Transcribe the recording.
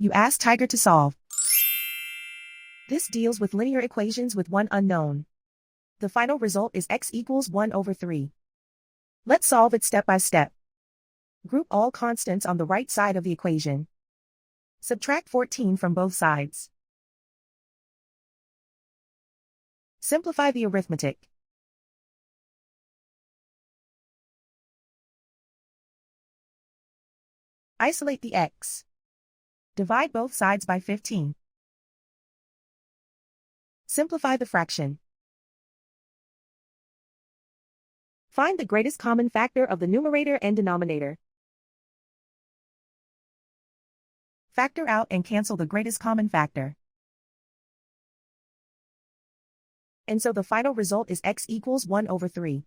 You ask Tiger to solve. This deals with linear equations with one unknown. The final result is x equals 1 over 3. Let's solve it step by step. Group all constants on the right side of the equation. Subtract 14 from both sides. Simplify the arithmetic. Isolate the x. Divide both sides by 15. Simplify the fraction. Find the greatest common factor of the numerator and denominator. Factor out and cancel the greatest common factor. And so the final result is x equals 1 over 3.